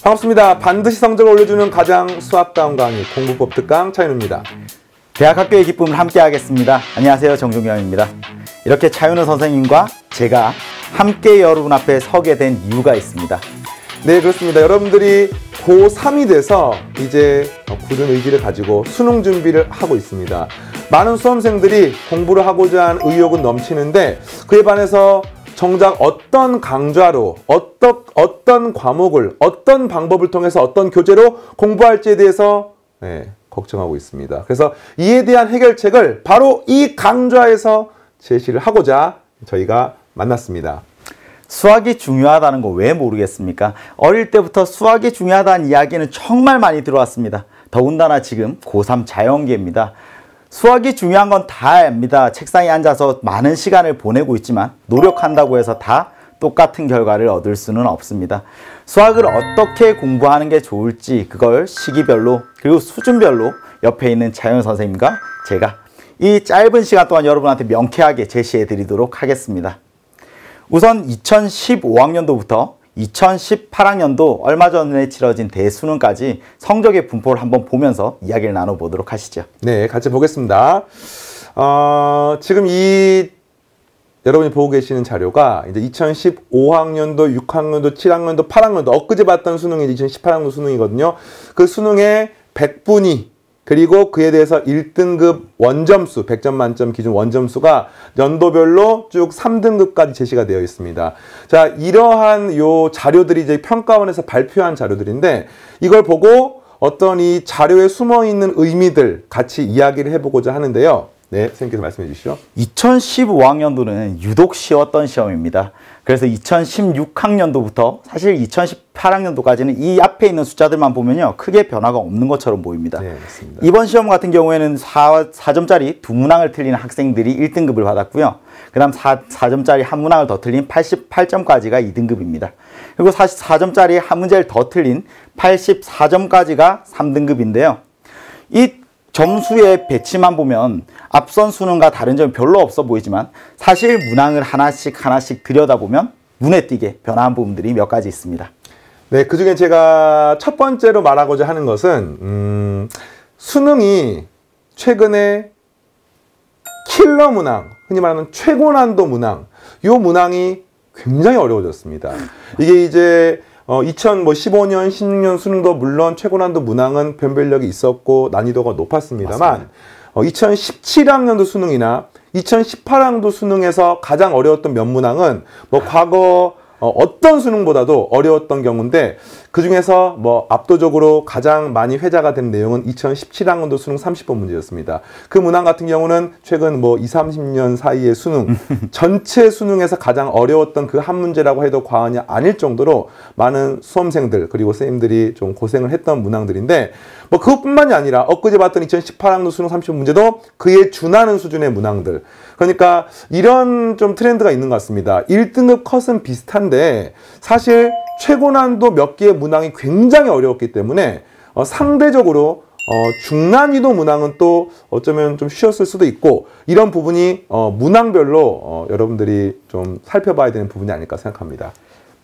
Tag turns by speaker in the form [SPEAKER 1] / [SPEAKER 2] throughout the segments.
[SPEAKER 1] 반갑습니다. 반드시 성적을 올려주는 가장 수학다운 강의 공부법 특강 차윤우입니다.
[SPEAKER 2] 대학 학교의 기쁨을 함께 하겠습니다. 안녕하세요, 정종경입니다. 이렇게 차윤우 선생님과 제가 함께 여러분 앞에 서게 된 이유가 있습니다.
[SPEAKER 1] 네, 그렇습니다. 여러분들이 고3이 돼서 이제 굳은 의지를 가지고 수능 준비를 하고 있습니다. 많은 수험생들이 공부를 하고자 하는 의욕은 넘치는데 그에 반해서 정작 어떤 강좌로 어떤 과목을 어떤 방법을 통해서 어떤 교재로 공부할지에 대해서 걱정하고 있습니다. 그래서 이에 대한 해결책을 바로 이 강좌에서 제시를 하고자 저희가 만났습니다.
[SPEAKER 2] 수학이 중요하다는 거 왜 모르겠습니까? 어릴 때부터 수학이 중요하다는 이야기는 정말 많이 들어왔습니다. 더군다나 지금 고3 자연계입니다. 수학이 중요한 건 다 압니다. 책상에 앉아서 많은 시간을 보내고 있지만 노력한다고 해서 다 똑같은 결과를 얻을 수는 없습니다. 수학을 어떻게 공부하는 게 좋을지 그걸 시기별로 그리고 수준별로 옆에 있는 차윤우 선생님과 제가 이 짧은 시간 동안 여러분한테 명쾌하게 제시해 드리도록 하겠습니다. 우선 2015학년도부터 2018학년도 얼마 전에 치러진 대수능까지 성적의 분포를 한번 보면서 이야기를 나눠보도록 하시죠.
[SPEAKER 1] 네, 같이 보겠습니다. 지금 여러분이 보고 계시는 자료가 이제 2015학년도, 6학년도, 7학년도, 8학년도 엊그제 봤던 수능이 2018학년도 수능이거든요. 그 수능의 100분위 그리고 그에 대해서 1등급 원점수, 100점 만점 기준 원점수가 연도별로 쭉 3등급까지 제시가 되어 있습니다. 자, 이러한 요 자료들이 이제 평가원에서 발표한 자료들인데 이걸 보고 어떤 이 자료에 숨어 있는 의미들 같이 이야기를 해보고자 하는데요. 네, 선생님께서 말씀해 주시죠.
[SPEAKER 2] 2015학년도는 유독 쉬웠던 시험입니다. 그래서 2016학년도부터 사실 2018학년도까지는 이 앞에 있는 숫자들만 보면요. 크게 변화가 없는 것처럼 보입니다.
[SPEAKER 1] 네, 맞습니다.
[SPEAKER 2] 이번 시험 같은 경우에는 4점짜리 두 문항을 틀리는 학생들이 1등급을 받았고요. 그 다음 4점짜리 한 문항을 더 틀린 88점까지가 2등급입니다. 그리고 4점짜리 한 문제를 더 틀린 84점까지가 3등급인데요. 이 점수의 배치만 보면 앞선 수능과 다른 점이 별로 없어 보이지만 사실 문항을 하나씩 들여다보면 눈에 띄게 변화한 부분들이 몇 가지 있습니다.
[SPEAKER 1] 네, 그중에 제가 첫 번째로 말하고자 하는 것은 수능이 최근에 킬러 문항, 흔히 말하는 최고난도 문항, 요 문항이 굉장히 어려워졌습니다. 이게 이제 2015년, 16년 수능도 물론 최고난도 문항은 변별력이 있었고 난이도가 높았습니다만 2017학년도 수능이나 2018학년도 수능에서 가장 어려웠던 몇 문항은 과거 어떤 수능보다도 어려웠던 경우인데 그 중에서 압도적으로 가장 많이 회자가 된 내용은 2017학년도 수능 30번 문제였습니다. 그 문항 같은 경우는 최근 20, 30년 사이의 수능 전체 수능에서 가장 어려웠던 그 한 문제라고 해도 과언이 아닐 정도로 많은 수험생들 그리고 선생님들이 좀 고생을 했던 문항들인데 그것뿐만이 아니라 엊그제 봤던 2018학년도 수능 30번 문제도 그에 준하는 수준의 문항들. 그러니까 이런 좀 트렌드가 있는 것 같습니다. 1등급 컷은 비슷한데 사실 최고난도 몇 개의 문항이 굉장히 어려웠기 때문에 상대적으로 중난이도 문항은 또 어쩌면 좀 쉬웠을 수도 있고 이런 부분이 문항별로 여러분들이 좀 살펴봐야 되는 부분이 아닐까 생각합니다.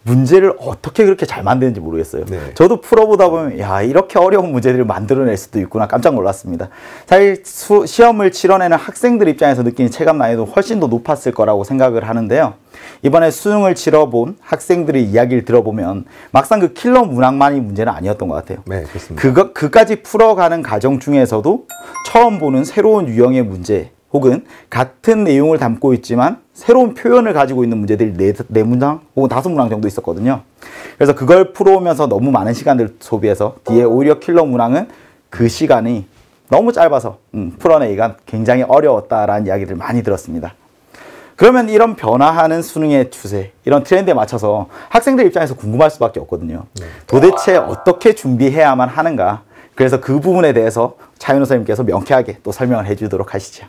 [SPEAKER 2] 문제를 어떻게 그렇게 잘 만드는지 모르겠어요.
[SPEAKER 1] 네.
[SPEAKER 2] 저도 풀어보다 보면 야, 이렇게 어려운 문제들을 만들어낼 수도 있구나 깜짝 놀랐습니다. 사실 시험을 치러내는 학생들 입장에서 느끼는 체감 난이도는 훨씬 더 높았을 거라고 생각을 하는데요. 이번에 수능을 치러본 학생들의 이야기를 들어보면 막상 그 킬러 문항만이 문제는 아니었던 것 같아요.
[SPEAKER 1] 네, 그렇습니다.
[SPEAKER 2] 그까지 풀어가는 과정 중에서도 처음 보는 새로운 유형의 문제 혹은 같은 내용을 담고 있지만 새로운 표현을 가지고 있는 문제들이 4문항 혹은 5문항 정도 있었거든요. 그래서 그걸 풀어오면서 너무 많은 시간을 소비해서 뒤에 오히려 킬러 문항은 그 시간이 너무 짧아서 풀어내기가 굉장히 어려웠다라는 이야기를 많이 들었습니다. 그러면 이런 변화하는 수능의 추세, 이런 트렌드에 맞춰서 학생들 입장에서 궁금할 수밖에 없거든요. 도대체 어떻게 준비해야만 하는가? 그래서 그 부분에 대해서 차윤우 선생님께서 명쾌하게 또 설명을 해주도록 하시죠.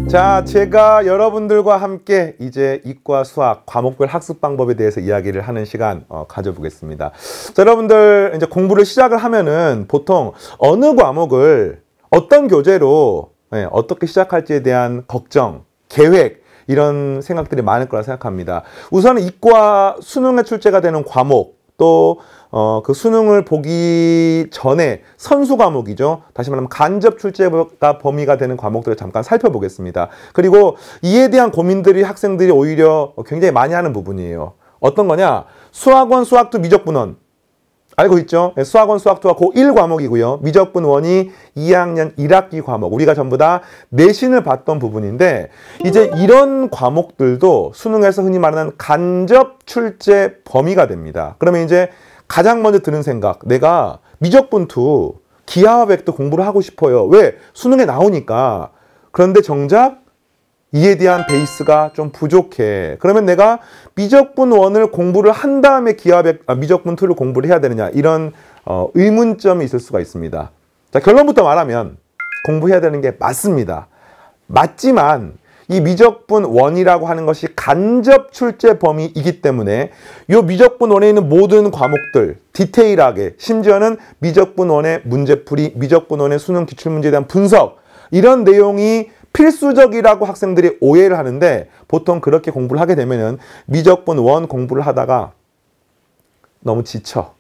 [SPEAKER 1] 자, 제가 여러분들과 함께 이제 이과 수학 과목별 학습 방법에 대해서 이야기를 하는 시간 가져보겠습니다. 자, 여러분들 이제 공부를 시작을 하면은 보통 어느 과목을 어떤 교재로 어떻게 시작할지에 대한 걱정, 계획 이런 생각들이 많을 거라 생각합니다. 우선은 이과 수능에 출제가 되는 과목, 또 그 수능을 보기 전에 선수 과목이죠. 다시 말하면 간접 출제가 범위가 되는 과목들을 잠깐 살펴보겠습니다. 그리고 이에 대한 고민들이 학생들이 오히려 굉장히 많이 하는 부분이에요. 어떤 거냐? 수학원, 수학2 미적분원. 알고 있죠? 수학원, 수학2가 고1 과목이고요. 미적분1이 2학년 1학기 과목. 우리가 전부 다 내신을 봤던 부분인데 이제 이런 과목들도 수능에서 흔히 말하는 간접 출제 범위가 됩니다. 그러면 이제 가장 먼저 드는 생각, 내가 미적분2 기하와 벡터 공부를 하고 싶어요. 왜? 수능에 나오니까. 그런데 정작 이에 대한 베이스가 좀 부족해. 그러면 내가 미적분 1을 공부를 한 다음에 미적분 2를 공부를 해야 되느냐, 이런 의문점이 있을 수가 있습니다. 자, 결론부터 말하면 공부해야 되는 게 맞습니다. 맞지만 이 미적분 1이라고 하는 것이 간접 출제 범위이기 때문에 이 미적분 1에 있는 모든 과목들 디테일하게, 심지어는 미적분 1의 문제풀이, 미적분 1의 수능 기출문제에 대한 분석, 이런 내용이 필수적이라고 학생들이 오해를 하는데, 보통 그렇게 공부를 하게 되면은 미적분 1 공부를 하다가 너무 지쳐.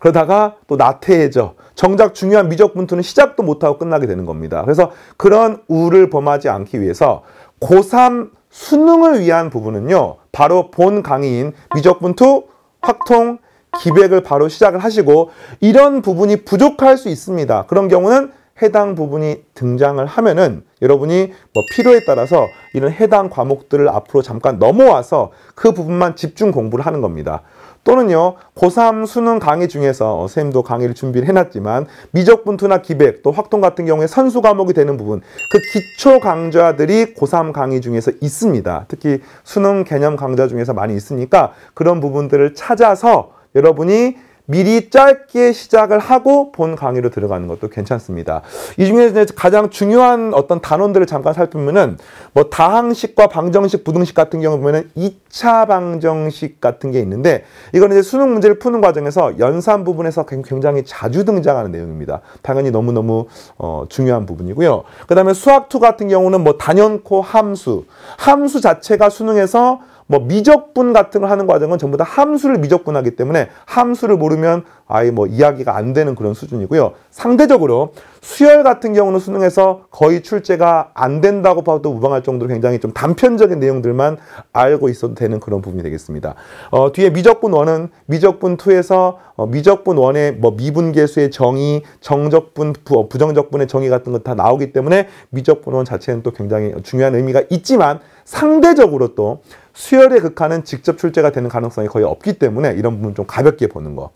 [SPEAKER 1] 그러다가 또 나태해져. 정작 중요한 미적분 2는 시작도 못하고 끝나게 되는 겁니다. 그래서 그런 우를 범하지 않기 위해서 고3 수능을 위한 부분은요, 바로 본 강의인 미적분 2, 확통, 기백을 바로 시작을 하시고, 이런 부분이 부족할 수 있습니다. 그런 경우는 해당 부분이 등장을 하면은 여러분이 필요에 따라서 이런 해당 과목들을 앞으로 잠깐 넘어와서 그 부분만 집중 공부를 하는 겁니다. 또는요, 고3 수능 강의 중에서 선생님도 강의를 준비를 해놨지만 미적분 2나 기백, 또 확통 같은 경우에 선수 과목이 되는 부분, 그 기초 강좌들이 고3 강의 중에서 있습니다. 특히 수능 개념 강좌 중에서 많이 있으니까 그런 부분들을 찾아서 여러분이 미리 짧게 시작을 하고 본 강의로 들어가는 것도 괜찮습니다. 이 중에서 가장 중요한 어떤 단원들을 잠깐 살펴보면은 다항식과 방정식, 부등식 같은 경우 보면은 2차 방정식 같은 게 있는데, 이거는 이제 수능 문제를 푸는 과정에서 연산 부분에서 굉장히 자주 등장하는 내용입니다. 당연히 너무너무 중요한 부분이고요. 그 다음에 수학2 같은 경우는 단연코 함수 자체가 수능에서 미적분 같은 걸 하는 과정은 전부 다 함수를 미적분하기 때문에 함수를 모르면 아예 이야기가 안 되는 그런 수준이고요. 상대적으로 수열 같은 경우는 수능에서 거의 출제가 안 된다고 봐도 무방할 정도로 굉장히 좀 단편적인 내용들만 알고 있어도 되는 그런 부분이 되겠습니다. 뒤에 미적분 1은 미적분 2에서 미적분 1의 미분계수의 정의, 정적분, 부정적분의 정의 같은 거 다 나오기 때문에 미적분 1 자체는 또 굉장히 중요한 의미가 있지만, 상대적으로 또 수열의 극한은 직접 출제가 되는 가능성이 거의 없기 때문에 이런 부분 좀 가볍게 보는 거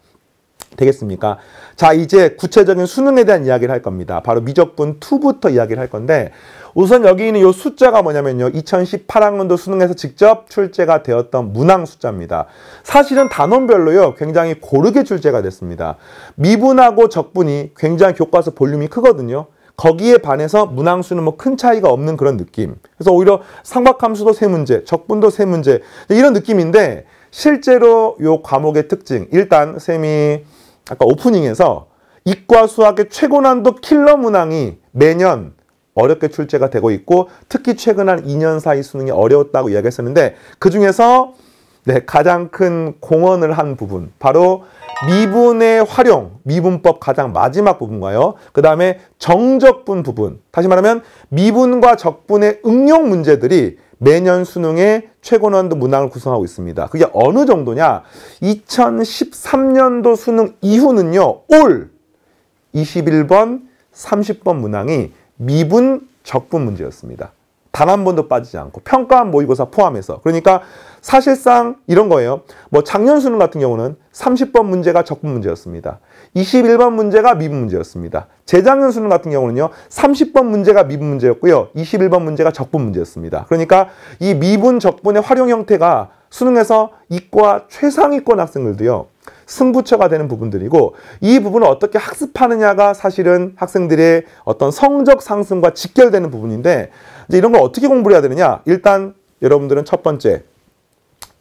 [SPEAKER 1] 되겠습니까? 자, 이제 구체적인 수능에 대한 이야기를 할 겁니다. 바로 미적분 2부터 이야기를 할 건데, 우선 여기 있는 이 숫자가 뭐냐면요, 2018학년도 수능에서 직접 출제가 되었던 문항 숫자입니다. 사실은 단원별로요, 굉장히 고르게 출제가 됐습니다. 미분하고 적분이 굉장히 교과서 볼륨이 크거든요. 거기에 반해서 문항수는 큰 차이가 없는 그런 느낌. 그래서 오히려 상박함수도 3문제, 적분도 3문제, 이런 느낌인데, 실제로 요 과목의 특징, 일단 선생님이 아까 오프닝에서 이과 수학의 최고 난도 킬러 문항이 매년 어렵게 출제가 되고 있고, 특히 최근 한 2년 사이 수능이 어려웠다고 이야기했었는데, 그 중에서 가장 큰 공헌을 한 부분, 바로 미분의 활용, 미분법 가장 마지막 부분과요, 그 다음에 정적분 부분, 다시 말하면 미분과 적분의 응용 문제들이 매년 수능의 최고난도 문항을 구성하고 있습니다. 그게 어느 정도냐? 2013년도 수능 이후는요, 올 21번, 30번 문항이 미분, 적분 문제였습니다. 단 한 번도 빠지지 않고, 평가한 모의고사 포함해서. 그러니까 사실상 이런 거예요. 작년 수능 같은 경우는 30번 문제가 적분 문제였습니다. 21번 문제가 미분 문제였습니다. 재작년 수능 같은 경우는요, 30번 문제가 미분 문제였고요, 21번 문제가 적분 문제였습니다. 그러니까 이 미분, 적분의 활용 형태가 수능에서 이과 최상위권 학생들도요, 승부처가 되는 부분들이고, 이 부분을 어떻게 학습하느냐가 사실은 학생들의 어떤 성적 상승과 직결되는 부분인데, 이제 이런 걸 어떻게 공부를 해야 되느냐? 일단 여러분들은 첫 번째,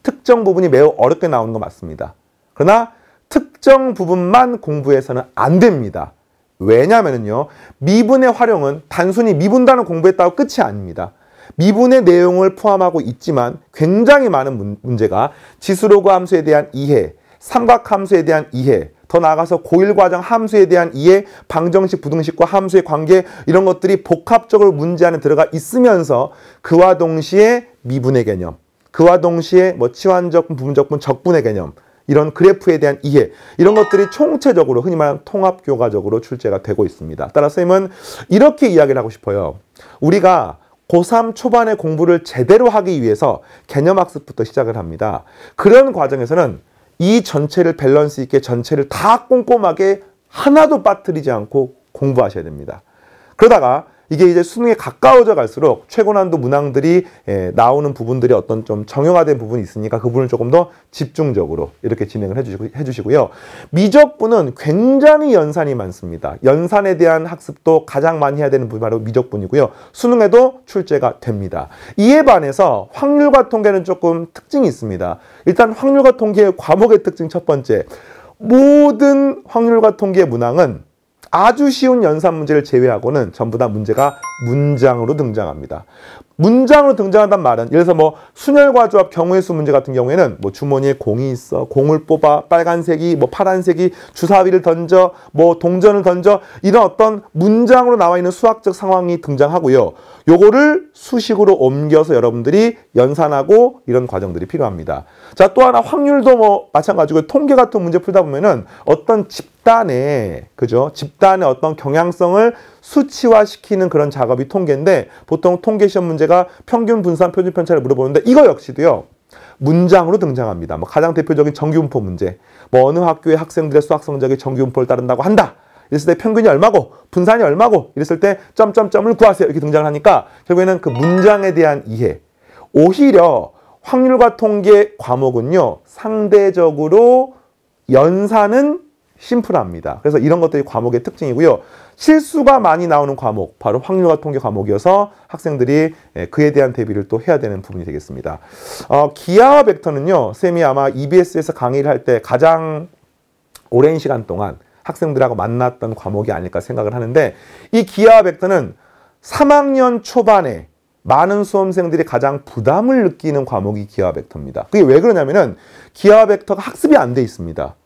[SPEAKER 1] 특정 부분이 매우 어렵게 나오는 거 맞습니다. 그러나 특정 부분만 공부해서는 안 됩니다. 왜냐하면요, 미분의 활용은 단순히 미분단을 공부했다고 끝이 아닙니다. 미분의 내용을 포함하고 있지만 굉장히 많은 문제가 지수로그 함수에 대한 이해, 삼각함수에 대한 이해, 더 나아가서 고1과정 함수에 대한 이해, 방정식, 부등식과 함수의 관계 이런 것들이 복합적으로 문제 안에 들어가 있으면서 그와 동시에 미분의 개념, 그와 동시에 뭐 치환적분, 부분적분, 적분의 개념 이런 그래프에 대한 이해 이런 것들이 총체적으로 흔히 말하는 통합교과적으로 출제가 되고 있습니다. 따라서 선생님은 이렇게 이야기를 하고 싶어요. 우리가 고3 초반에 공부를 제대로 하기 위해서 개념학습부터 시작을 합니다. 그런 과정에서는 이 전체를 밸런스 있게 전체를 다 꼼꼼하게 하나도 빠뜨리지 않고 공부하셔야 됩니다. 그러다가 이게 이제 수능에 가까워져 갈수록 최고난도 문항들이 나오는 부분들이 어떤 좀 정형화된 부분이 있으니까 그 부분을 조금 더 집중적으로 이렇게 진행을 해주시고요. 미적분은 굉장히 연산이 많습니다. 연산에 대한 학습도 가장 많이 해야 되는 부분이 바로 미적분이고요. 수능에도 출제가 됩니다. 이에 반해서 확률과 통계는 조금 특징이 있습니다. 일단 확률과 통계의 과목의 특징 첫 번째, 모든 확률과 통계 문항은 아주 쉬운 연산 문제를 제외하고는 전부 다 문제가 문장으로 등장합니다. 문장으로 등장한다는 말은 예를 들어서 뭐 순열과 조합 경우의 수 문제 같은 경우에는 뭐 주머니에 공이 있어, 공을 뽑아, 빨간색이 뭐 파란색이 주사위를 던져, 뭐 동전을 던져 이런 어떤 문장으로 나와 있는 수학적 상황이 등장하고요. 요거를 수식으로 옮겨서 여러분들이 연산하고 이런 과정들이 필요합니다. 자, 또 하나 확률도 뭐 마찬가지고 통계 같은 문제 풀다 보면은 어떤 집단의 어떤 경향성을 수치화시키는 그런 작업이 통계인데 보통 통계 시험 문제가 평균 분산 표준 편차를 물어보는데 이거 역시도요. 문장으로 등장합니다. 뭐 가장 대표적인 정규분포 문제. 뭐 어느 학교의 학생들의 수학 성적이 정규분포를 따른다고 한다. 이랬을 때 평균이 얼마고 분산이 얼마고 이랬을 때 점점점을 구하세요. 이렇게 등장을 하니까 결국에는 그 문장에 대한 이해. 오히려 확률과 통계 과목은요. 상대적으로 연산은 심플합니다. 그래서 이런 것들이 과목의 특징이고요. 실수가 많이 나오는 과목, 바로 확률과 통계 과목이어서 학생들이 그에 대한 대비를 또 해야 되는 부분이 되겠습니다. 기하와 벡터는요. 쌤이 아마 EBS에서 강의를 할 때 가장 오랜 시간 동안 학생들하고 만났던 과목이 아닐까 생각을 하는데 이 기하와 벡터는 3학년 초반에 많은 수험생들이 가장 부담을 느끼는 과목이 기하와 벡터입니다. 그게 왜 그러냐면은 기하와 벡터가 학습이 안 돼 있습니다.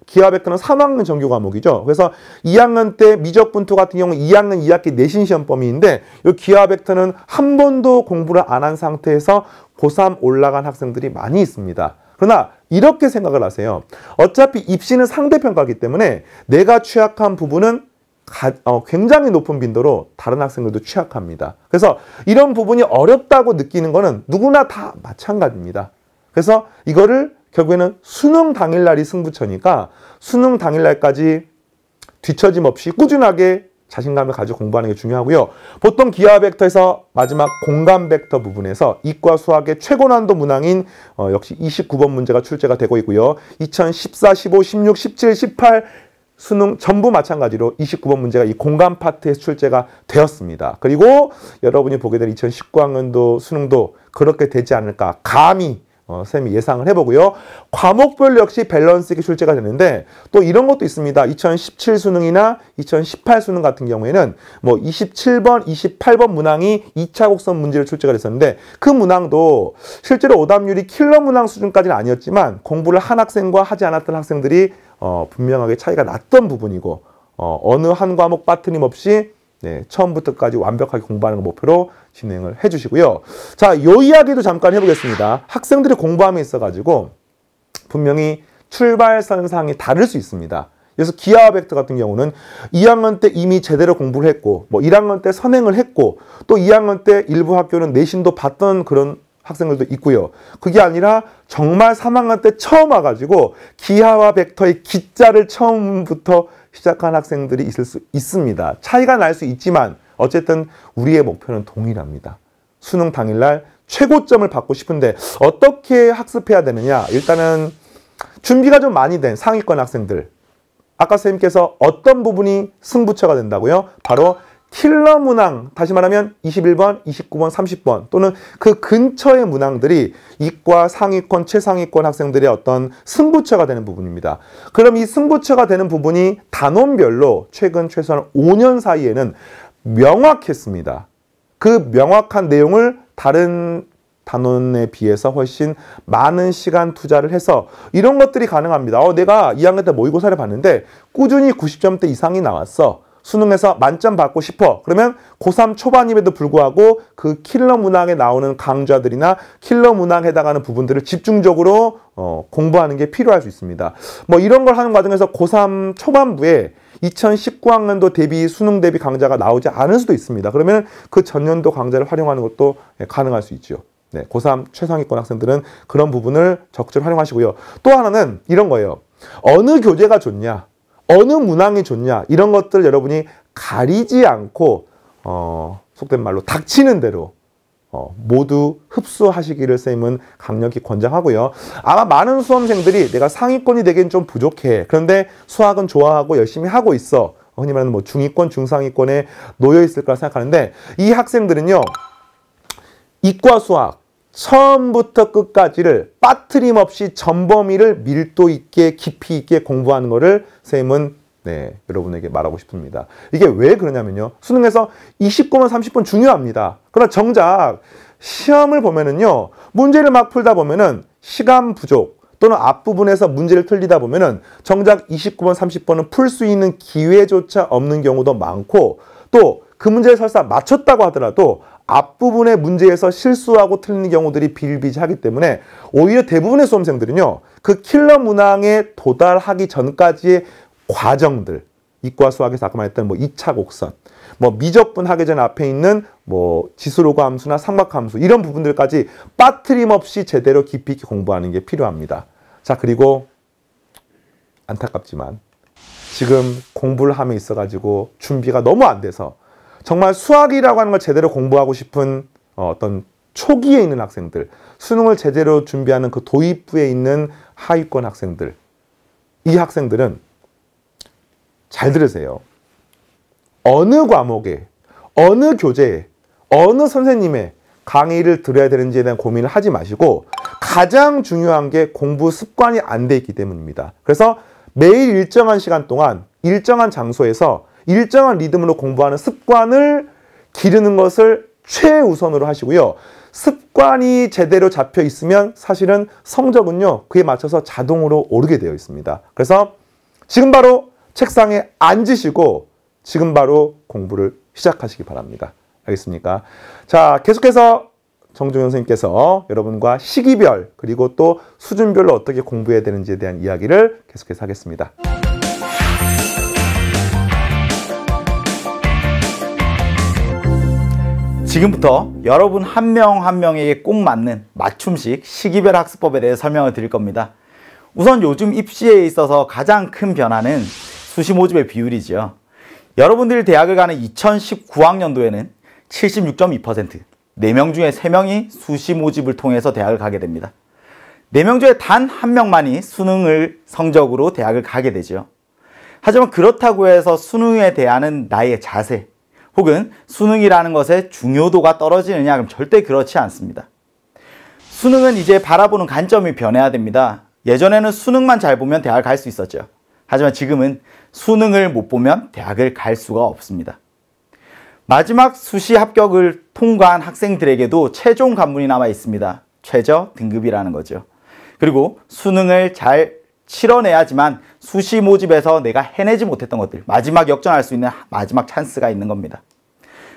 [SPEAKER 1] 기하와 벡터는 3학년 정규 과목이죠. 그래서 2학년 때 미적분투 같은 경우 2학년 2학기 내신 시험 범위인데 이 기하와 벡터는 한 번도 공부를 안 한 상태에서 고3 올라간 학생들이 많이 있습니다. 그러나 이렇게 생각을 하세요. 어차피 입시는 상대평가이기 때문에 내가 취약한 부분은 굉장히 높은 빈도로 다른 학생들도 취약합니다. 그래서 이런 부분이 어렵다고 느끼는 거는 누구나 다 마찬가지입니다. 그래서 이거를 결국에는 수능 당일날이 승부처니까 수능 당일날까지 뒤처짐 없이 꾸준하게 자신감을 가지고 공부하는 게 중요하고요. 보통 기하 벡터에서 마지막 공간 벡터 부분에서 이과 수학의 최고난도 문항인 역시 29번 문제가 출제가 되고 있고요. 2014, 15, 16, 17, 18 수능 전부 마찬가지로 29번 문제가 이 공간 파트에서 출제가 되었습니다. 그리고 여러분이 보게 될 2019학년도 수능도 그렇게 되지 않을까 감히 쌤이 예상을 해보고요. 과목별 역시 밸런스 있게 출제가 되는데 또 이런 것도 있습니다. 2017 수능이나 2018 수능 같은 경우에는 뭐 27번, 28번 문항이 2차 곡선 문제로 출제가 됐었는데 그 문항도 실제로 오답률이 킬러 문항 수준까지는 아니었지만 공부를 한 학생과 하지 않았던 학생들이 분명하게 차이가 났던 부분이고 어느 한 과목 빠트림 없이 처음부터까지 완벽하게 공부하는 걸 목표로 진행을 해주시고요. 자, 요 이야기도 잠깐 해보겠습니다. 학생들이 공부함에 있어가지고 분명히 출발선상이 다를 수 있습니다. 그래서 기하와 벡터 같은 경우는 2학년 때 이미 제대로 공부를 했고 뭐 1학년 때 선행을 했고 또 2학년 때 일부 학교는 내신도 봤던 그런 학생들도 있고요. 그게 아니라 정말 3학년 때 처음 와가지고 기하와 벡터의 기자를 처음부터 시작한 학생들이 있을 수 있습니다. 차이가 날 수 있지만 어쨌든 우리의 목표는 동일합니다. 수능 당일날 최고점을 받고 싶은데 어떻게 학습해야 되느냐. 일단은 준비가 좀 많이 된 상위권 학생들. 아까 선생님께서 어떤 부분이 승부처가 된다고요? 바로 킬러 문항, 다시 말하면 21번, 29번, 30번 또는 그 근처의 문항들이 이과 상위권, 최상위권 학생들의 어떤 승부처가 되는 부분입니다. 그럼 이 승부처가 되는 부분이 단원별로 최근 최소한 5년 사이에는 명확했습니다. 그 명확한 내용을 다른 단원에 비해서 훨씬 많은 시간 투자를 해서 이런 것들이 가능합니다. 내가 2학년 때 모의고사를 봤는데 꾸준히 90점대 이상이 나왔어. 수능에서 만점 받고 싶어. 그러면 고3 초반임에도 불구하고 그 킬러 문항에 나오는 강좌들이나 킬러 문항에 해당하는 부분들을 집중적으로 공부하는 게 필요할 수 있습니다. 뭐 이런 걸 하는 과정에서 고3 초반부에 2019학년도 대비 수능 대비 강좌가 나오지 않을 수도 있습니다. 그러면 그 전년도 강좌를 활용하는 것도 가능할 수 있죠. 네, 고3 최상위권 학생들은 그런 부분을 적절히 활용하시고요. 또 하나는 이런 거예요. 어느 교재가 좋냐, 어느 문항이 좋냐, 이런 것들 여러분이 가리지 않고 속된 말로 닥치는 대로 모두 흡수하시기를 쌤은 강력히 권장하고요. 아마 많은 수험생들이 내가 상위권이 되기엔 좀 부족해. 그런데 수학은 좋아하고 열심히 하고 있어. 흔히 말하는 뭐 중위권, 중상위권에 놓여 있을 거라 생각하는데 이 학생들은요. 이과 수학 처음부터 끝까지를 빠트림없이 전범위를 밀도 있게 깊이 있게 공부하는 거를 쌤은 여러분에게 말하고 싶습니다. 이게 왜 그러냐면요. 수능에서 20분만 30분 중요합니다. 그러나 정작 시험을 보면은요. 문제를 막 풀다 보면은 시간 부족 또는 앞부분에서 문제를 틀리다 보면은 정작 29번, 30번은 풀 수 있는 기회조차 없는 경우도 많고 또 그 문제를 설사 맞췄다고 하더라도 앞부분의 문제에서 실수하고 틀리는 경우들이 비일비재하기 때문에 오히려 대부분의 수험생들은요. 그 킬러 문항에 도달하기 전까지의 과정들, 이과 수학에서 아까 말했던 뭐 2차 곡선, 뭐 미적분 하기 전 앞에 있는 뭐 지수로그 함수나 삼각함수 이런 부분들까지 빠트림없이 제대로 깊이 있게 공부하는 게 필요합니다. 자, 그리고 안타깝지만 지금 공부를 함에 있어가지고 준비가 너무 안 돼서 정말 수학이라고 하는 걸 제대로 공부하고 싶은 어떤 초기에 있는 학생들, 수능을 제대로 준비하는 그 도입부에 있는 하위권 학생들, 이 학생들은 잘 들으세요. 어느 과목에, 어느 교재에, 어느 선생님의 강의를 들어야 되는지에 대한 고민을 하지 마시고 가장 중요한 게 공부 습관이 안 돼 있기 때문입니다. 그래서 매일 일정한 시간 동안 일정한 장소에서 일정한 리듬으로 공부하는 습관을 기르는 것을 최우선으로 하시고요. 습관이 제대로 잡혀 있으면 사실은 성적은요. 그에 맞춰서 자동으로 오르게 되어 있습니다. 그래서 지금 바로 책상에 앉으시고 지금 바로 공부를 시작하시기 바랍니다. 알겠습니까? 자, 계속해서 정종현 선생님께서 여러분과 시기별 그리고 또 수준별로 어떻게 공부해야 되는지에 대한 이야기를 계속해서 하겠습니다.
[SPEAKER 2] 지금부터 여러분 한 명 한 명에게 꼭 맞는 맞춤식 시기별 학습법에 대해 설명을 드릴 겁니다. 우선 요즘 입시에 있어서 가장 큰 변화는 수시 모집의 비율이죠. 여러분들이 대학을 가는 2019학년도에는 76.2%, 4명 중에 3명이 수시 모집을 통해서 대학을 가게 됩니다. 4명 중에 단 1명만이 수능을 성적으로 대학을 가게 되죠. 하지만 그렇다고 해서 수능에 대한 나의 자세, 혹은 수능이라는 것의 중요도가 떨어지느냐? 그럼 절대 그렇지 않습니다. 수능은 이제 바라보는 관점이 변해야 됩니다. 예전에는 수능만 잘 보면 대학을 갈 수 있었죠. 하지만 지금은 수능을 못 보면 대학을 갈 수가 없습니다. 마지막 수시 합격을 통과한 학생들에게도 최종 관문이 남아 있습니다. 최저 등급이라는 거죠. 그리고 수능을 잘 치러내야지만 수시 모집에서 내가 해내지 못했던 것들, 마지막 역전할 수 있는 마지막 찬스가 있는 겁니다.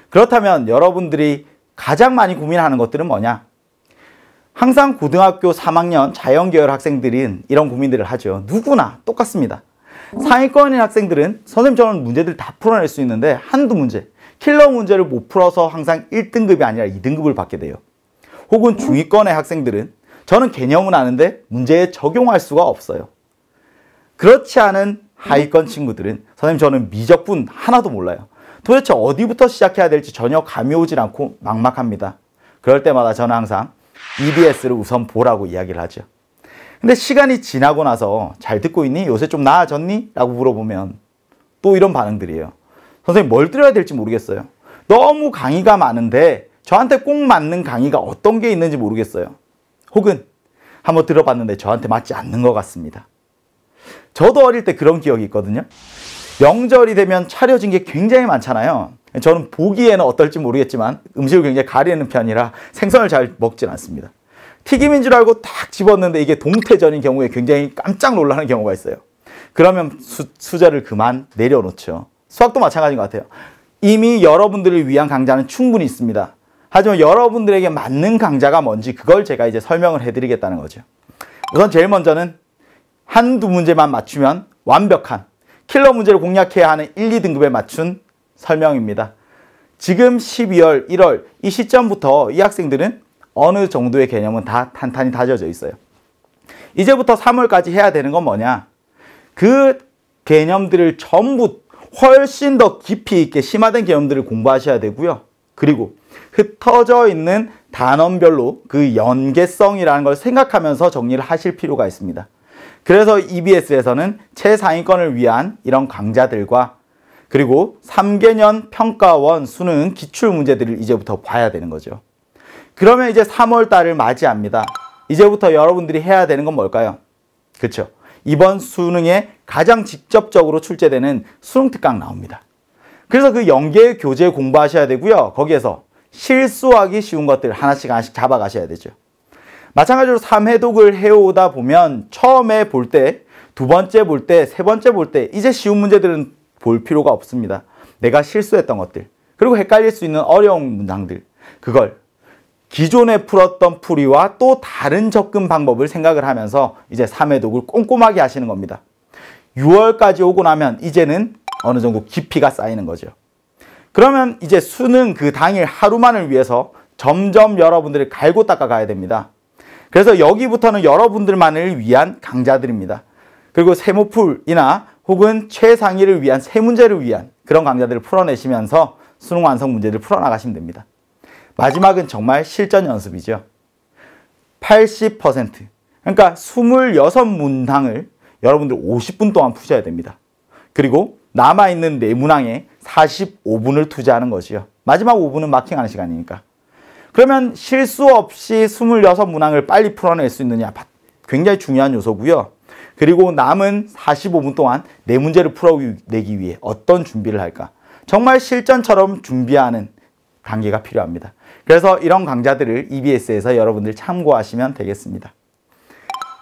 [SPEAKER 2] 그렇다면 여러분들이 가장 많이 고민하는 것들은 뭐냐? 항상 고등학교 3학년 자연계열 학생들은 이런 고민들을 하죠. 누구나 똑같습니다. 상위권인 학생들은 선생님 저는 문제들 다 풀어낼 수 있는데 한두 문제, 킬러 문제를 못 풀어서 항상 1등급이 아니라 2등급을 받게 돼요. 혹은 중위권의 학생들은 저는 개념은 아는데 문제에 적용할 수가 없어요. 그렇지 않은 하위권 친구들은 선생님 저는 미적분 하나도 몰라요. 도대체 어디부터 시작해야 될지 전혀 감이 오질 않고 막막합니다. 그럴 때마다 저는 항상 EBS를 우선 보라고 이야기를 하죠. 근데 시간이 지나고 나서 잘 듣고 있니? 요새 좀 나아졌니? 라고 물어보면 또 이런 반응들이에요. 선생님 뭘 들어야 될지 모르겠어요. 너무 강의가 많은데 저한테 꼭 맞는 강의가 어떤 게 있는지 모르겠어요. 혹은 한번 들어봤는데 저한테 맞지 않는 것 같습니다. 저도 어릴 때 그런 기억이 있거든요. 명절이 되면 차려진 게 굉장히 많잖아요. 저는 보기에는 어떨지 모르겠지만 음식을 굉장히 가리는 편이라 생선을 잘 먹진 않습니다. 튀김인 줄 알고 딱 집었는데 이게 동태전인 경우에 굉장히 깜짝 놀라는 경우가 있어요. 그러면 수저를 그만 내려놓죠. 수학도 마찬가지인 것 같아요. 이미 여러분들을 위한 강좌는 충분히 있습니다. 하지만 여러분들에게 맞는 강좌가 뭔지 그걸 제가 이제 설명을 해드리겠다는 거죠. 우선 제일 먼저는 한두 문제만 맞추면 완벽한 킬러 문제를 공략해야 하는 1, 2등급에 맞춘 설명입니다. 지금 12월, 1월 이 시점부터 이 학생들은 어느 정도의 개념은 다 탄탄히 다져져 있어요. 이제부터 3월까지 해야 되는 건 뭐냐? 그 개념들을 전부 훨씬 더 깊이 있게 심화된 개념들을 공부하셔야 되고요. 그리고 흩어져 있는 단원별로 그 연계성이라는 걸 생각하면서 정리를 하실 필요가 있습니다. 그래서 EBS에서는 최상위권을 위한 이런 강좌들과 그리고 3개년 평가원 수능 기출 문제들을 이제부터 봐야 되는 거죠. 그러면 이제 3월 달을 맞이합니다. 이제부터 여러분들이 해야 되는 건 뭘까요? 그렇죠. 이번 수능에 가장 직접적으로 출제되는 수능 특강 나옵니다. 그래서 그 연계 교재 공부하셔야 되고요. 거기에서 실수하기 쉬운 것들 하나씩 잡아가셔야 되죠. 마찬가지로 3회독을 해오다 보면 처음에 볼 때, 두 번째 볼 때, 세 번째 볼 때 이제 쉬운 문제들은 볼 필요가 없습니다. 내가 실수했던 것들, 그리고 헷갈릴 수 있는 어려운 문장들, 그걸 기존에 풀었던 풀이와 또 다른 접근 방법을 생각을 하면서 이제 3회독을 꼼꼼하게 하시는 겁니다. 6월까지 오고 나면 이제는 어느 정도 깊이가 쌓이는 거죠. 그러면 이제 수능 그 당일 하루만을 위해서 점점 여러분들을 갈고 닦아 가야 됩니다. 그래서 여기부터는 여러분들만을 위한 강좌들입니다. 그리고 세모풀이나 혹은 최상위를 위한 세 문제를 위한 그런 강좌들을 풀어내시면서 수능 완성 문제를 풀어나가시면 됩니다. 마지막은 정말 실전 연습이죠. 80%. 그러니까 26문항을 여러분들 50분 동안 푸셔야 됩니다. 그리고 남아있는 4문항에 45분을 투자하는 것이요. 마지막 5분은 마킹하는 시간이니까. 그러면 실수 없이 26문항을 빨리 풀어낼 수 있느냐? 굉장히 중요한 요소고요. 그리고 남은 45분 동안 4문제를 풀어내기 위해 어떤 준비를 할까? 정말 실전처럼 준비하는 단계가 필요합니다. 그래서 이런 강좌들을 EBS에서 여러분들 참고하시면 되겠습니다.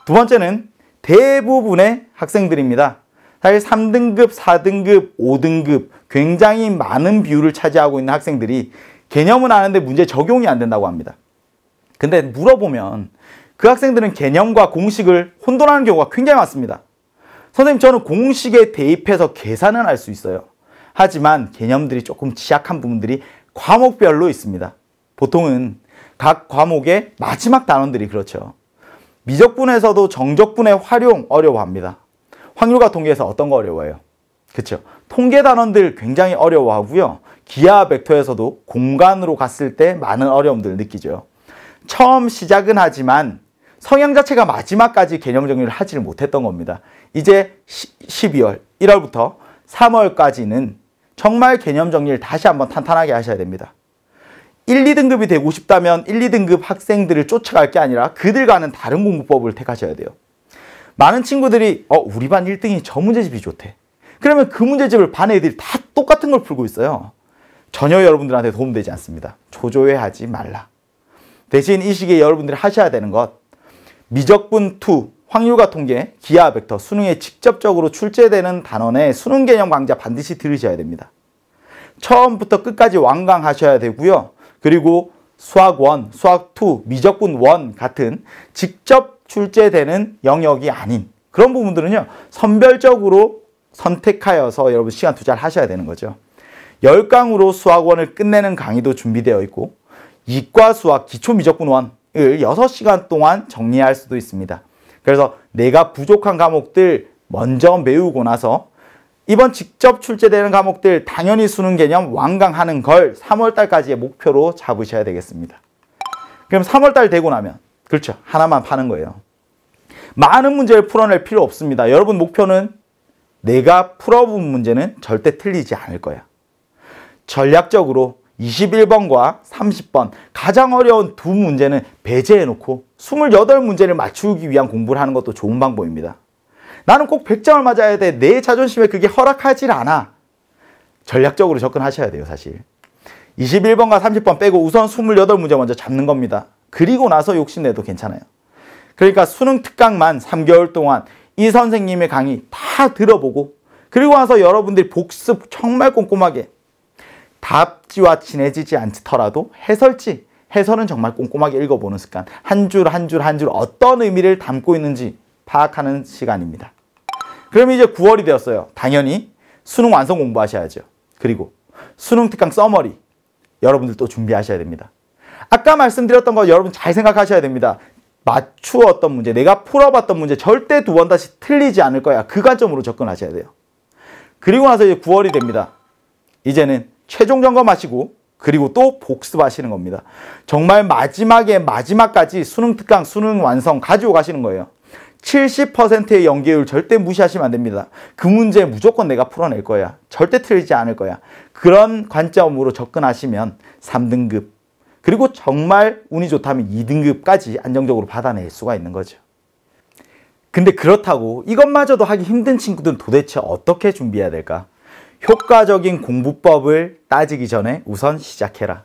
[SPEAKER 2] 두 번째는 대부분의 학생들입니다. 사실 3등급, 4등급, 5등급 굉장히 많은 비율을 차지하고 있는 학생들이 개념은 아는데 문제 적용이 안 된다고 합니다. 근데 물어보면 그 학생들은 개념과 공식을 혼돈하는 경우가 굉장히 많습니다. 선생님, 저는 공식에 대입해서 계산은 할 수 있어요. 하지만 개념들이 조금 취약한 부분들이 과목별로 있습니다. 보통은 각 과목의 마지막 단원들이 그렇죠. 미적분에서도 정적분의 활용 어려워합니다. 확률과 통계에서 어떤 거 어려워해요? 그렇죠. 통계 단원들 굉장히 어려워하고요. 기하 벡터에서도 공간으로 갔을 때 많은 어려움들을 느끼죠. 처음 시작은 하지만 성향 자체가 마지막까지 개념 정리를 하지를 못했던 겁니다. 이제 12월, 1월부터 3월까지는 정말 개념 정리를 다시 한번 탄탄하게 하셔야 됩니다. 1, 2등급이 되고 싶다면 1, 2등급 학생들을 쫓아갈 게 아니라 그들과는 다른 공부법을 택하셔야 돼요. 많은 친구들이 우리 반 1등이 저 문제집이 좋대. 그러면 그 문제집을 반 애들이 다 똑같은 걸 풀고 있어요. 전혀 여러분들한테 도움되지 않습니다. 초조해하지 말라. 대신 이 시기에 여러분들이 하셔야 되는 것, 미적분 2, 확률과 통계, 기하 벡터, 수능에 직접적으로 출제되는 단원의 수능 개념 강좌 반드시 들으셔야 됩니다. 처음부터 끝까지 완강하셔야 되고요. 그리고 수학 1, 수학 2, 미적분 1 같은 직접 출제되는 영역이 아닌 그런 부분들은요. 선별적으로 선택하여서 여러분 시간 투자를 하셔야 되는 거죠. 10강으로 수학 1을 끝내는 강의도 준비되어 있고 이과 수학 기초 미적분 1을 6시간 동안 정리할 수도 있습니다. 그래서 내가 부족한 과목들 먼저 메우고 나서 이번 직접 출제되는 과목들 당연히 수능 개념 완강하는 걸 3월달까지의 목표로 잡으셔야 되겠습니다. 그럼 3월달 되고 나면 그렇죠. 하나만 파는 거예요. 많은 문제를 풀어낼 필요 없습니다. 여러분 목표는 내가 풀어본 문제는 절대 틀리지 않을 거야. 전략적으로 21번과 30번 가장 어려운 두 문제는 배제해놓고 28문제를 맞추기 위한 공부를 하는 것도 좋은 방법입니다. 나는 꼭 100점을 맞아야 돼. 내 자존심에 그게 허락하지 않아. 전략적으로 접근하셔야 돼요, 사실. 21번과 30번 빼고 우선 28문제 먼저 잡는 겁니다. 그리고 나서 욕심내도 괜찮아요. 그러니까 수능 특강만 3개월 동안 이 선생님의 강의 다 들어보고 그리고 나서 여러분들이 복습 정말 꼼꼼하게 답지와 친해지지 않더라도 해설은 정말 꼼꼼하게 읽어보는 습관. 한 줄 한 줄 한 줄 어떤 의미를 담고 있는지 파악하는 시간입니다. 그럼 이제 9월이 되었어요. 당연히 수능 완성 공부하셔야죠. 그리고 수능 특강 서머리 여러분들 또 준비하셔야 됩니다. 아까 말씀드렸던 거 여러분 잘 생각하셔야 됩니다. 맞추었던 문제, 내가 풀어봤던 문제 절대 두 번 다시 틀리지 않을 거야. 그 관점으로 접근하셔야 돼요. 그리고 나서 이제 9월이 됩니다. 이제는 최종 점검하시고 그리고 또 복습하시는 겁니다. 정말 마지막까지 수능 특강, 수능 완성 가지고 가시는 거예요. 70%의 연계율 절대 무시하시면 안 됩니다. 그 문제 무조건 내가 풀어낼 거야. 절대 틀리지 않을 거야. 그런 관점으로 접근하시면 3등급 그리고 정말 운이 좋다면 2등급까지 안정적으로 받아낼 수가 있는 거죠. 근데 그렇다고 이것마저도 하기 힘든 친구들은 도대체 어떻게 준비해야 될까? 효과적인 공부법을 따지기 전에 우선 시작해라.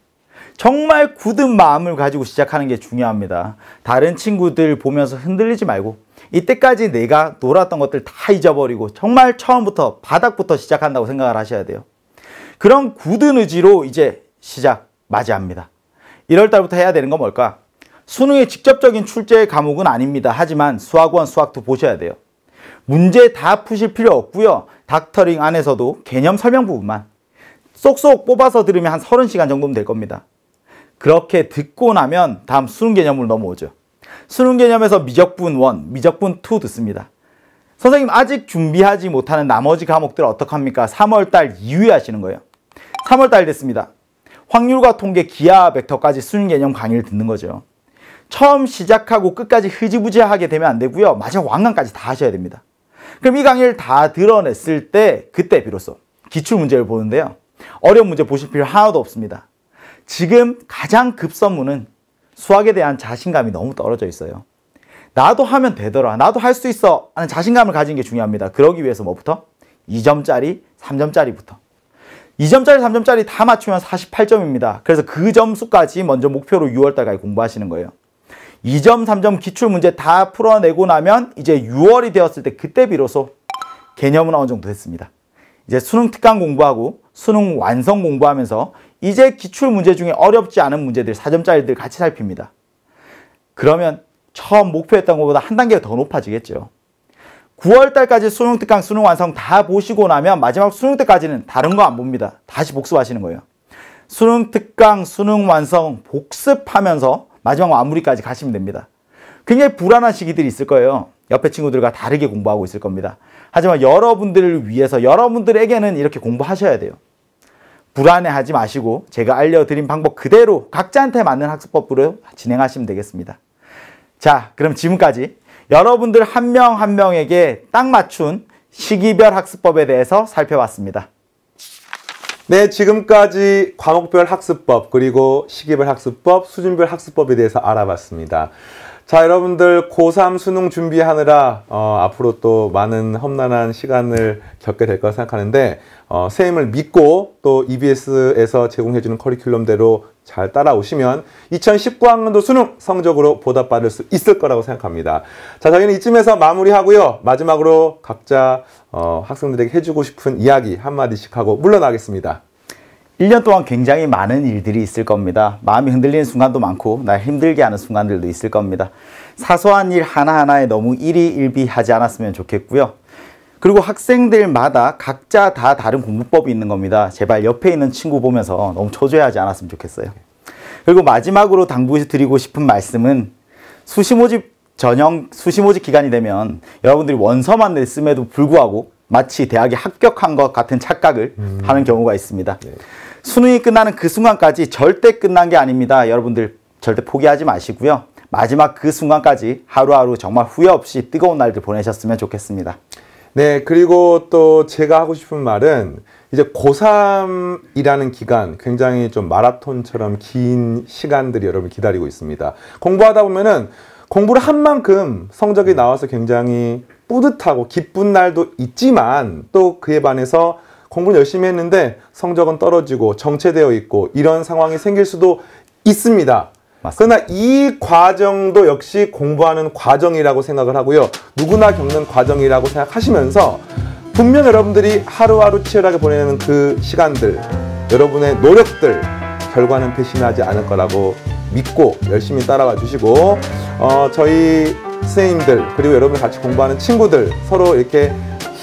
[SPEAKER 2] 정말 굳은 마음을 가지고 시작하는 게 중요합니다. 다른 친구들 보면서 흔들리지 말고 이때까지 내가 놀았던 것들 다 잊어버리고 정말 처음부터 바닥부터 시작한다고 생각을 하셔야 돼요. 그런 굳은 의지로 이제 시작 맞이합니다. 1월달부터 해야 되는 건 뭘까? 수능의 직접적인 출제 과목은 아닙니다. 하지만 수학1, 수학2 보셔야 돼요. 문제 다 푸실 필요 없고요. 닥터링 안에서도 개념 설명 부분만 쏙쏙 뽑아서 들으면 한 30시간 정도면 될 겁니다. 그렇게 듣고 나면 다음 수능 개념으로 넘어오죠. 수능 개념에서 미적분 1, 미적분 2 듣습니다. 선생님 아직 준비하지 못하는 나머지 과목들 어떡합니까? 3월달 이후에 하시는 거예요. 3월달 됐습니다. 확률과 통계, 기하, 벡터까지 수능 개념 강의를 듣는 거죠. 처음 시작하고 끝까지 흐지부지하게 되면 안 되고요. 마지막 완강까지 다 하셔야 됩니다. 그럼 이 강의를 다 드러냈을 때 그때 비로소 기출문제를 보는데요. 어려운 문제 보실 필요 하나도 없습니다. 지금 가장 급선무는 수학에 대한 자신감이 너무 떨어져 있어요. 나도 하면 되더라. 나도 할 수 있어. 하는 자신감을 가지는 게 중요합니다. 그러기 위해서 뭐부터? 2점짜리, 3점짜리부터. 2점짜리, 3점짜리 다 맞추면 48점입니다. 그래서 그 점수까지 먼저 목표로 6월달까지 공부하시는 거예요. 2점, 3점 기출문제 다 풀어내고 나면 이제 6월이 되었을 때 그때 비로소 개념은 어느 정도 됐습니다. 이제 수능 특강 공부하고 수능 완성 공부하면서 이제 기출문제 중에 어렵지 않은 문제들, 4점짜리들 같이 살핍니다. 그러면 처음 목표했던 것보다 한 단계가 더 높아지겠죠. 9월달까지 수능 특강, 수능 완성 다 보시고 나면 마지막 수능 때까지는 다른 거 안 봅니다. 다시 복습하시는 거예요. 수능 특강, 수능 완성 복습하면서 마지막 마무리까지 가시면 됩니다. 굉장히 불안한 시기들이 있을 거예요. 옆에 친구들과 다르게 공부하고 있을 겁니다. 하지만 여러분들을 위해서 여러분들에게는 이렇게 공부하셔야 돼요. 불안해하지 마시고 제가 알려드린 방법 그대로 각자한테 맞는 학습법으로 진행하시면 되겠습니다. 자, 그럼 지금까지 여러분들 한 명 한 명에게 딱 맞춘 시기별 학습법에 대해서 살펴봤습니다.
[SPEAKER 1] 네, 지금까지 과목별 학습법, 그리고 시기별 학습법, 수준별 학습법에 대해서 알아봤습니다. 자, 여러분들 고3 수능 준비하느라 앞으로 또 많은 험난한 시간을 겪게 될 거라 생각하는데 선생님을 믿고 또 EBS에서 제공해주는 커리큘럼대로 잘 따라오시면 2019학년도 수능 성적으로 보답받을 수 있을 거라고 생각합니다. 자, 저희는 이쯤에서 마무리하고요. 마지막으로 각자 학생들에게 해주고 싶은 이야기 한마디씩 하고 물러나겠습니다.
[SPEAKER 2] 1년 동안 굉장히 많은 일들이 있을 겁니다. 마음이 흔들리는 순간도 많고 날 힘들게 하는 순간들도 있을 겁니다. 사소한 일 하나하나에 너무 일희일비하지 않았으면 좋겠고요. 그리고 학생들마다 각자 다 다른 공부법이 있는 겁니다. 제발 옆에 있는 친구 보면서 너무 초조해하지 않았으면 좋겠어요. 그리고 마지막으로 당부드리고 싶은 말씀은 수시모집 기간이 되면 여러분들이 원서만 냈음에도 불구하고 마치 대학에 합격한 것 같은 착각을 하는 경우가 있습니다. 네. 수능이 끝나는 그 순간까지 절대 끝난 게 아닙니다. 여러분들 절대 포기하지 마시고요. 마지막 그 순간까지 하루하루 정말 후회 없이 뜨거운 날들 보내셨으면 좋겠습니다.
[SPEAKER 1] 네, 그리고 또 제가 하고 싶은 말은 이제 고3이라는 기간 굉장히 좀 마라톤처럼 긴 시간들이 여러분 기다리고 있습니다. 공부하다 보면은 공부를 한 만큼 성적이 나와서 굉장히 뿌듯하고 기쁜 날도 있지만 또 그에 반해서 공부는 열심히 했는데 성적은 떨어지고 정체되어 있고 이런 상황이 생길 수도 있습니다.
[SPEAKER 2] 맞습니다.
[SPEAKER 1] 그러나 이 과정도 역시 공부하는 과정이라고 생각을 하고요. 누구나 겪는 과정이라고 생각하시면서 분명 여러분들이 하루하루 치열하게 보내는 그 시간들, 여러분의 노력들, 결과는 배신하지 않을 거라고 믿고 열심히 따라와 주시고 저희 선생님들 그리고 여러분들 같이 공부하는 친구들 서로 이렇게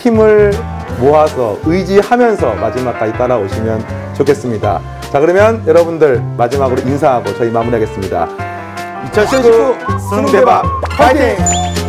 [SPEAKER 1] 힘을 모아서 의지하면서 마지막까지 따라오시면 좋겠습니다. 자, 그러면 여러분들 마지막으로 인사하고 저희 마무리하겠습니다.
[SPEAKER 2] 2019 수능 대박 파이팅!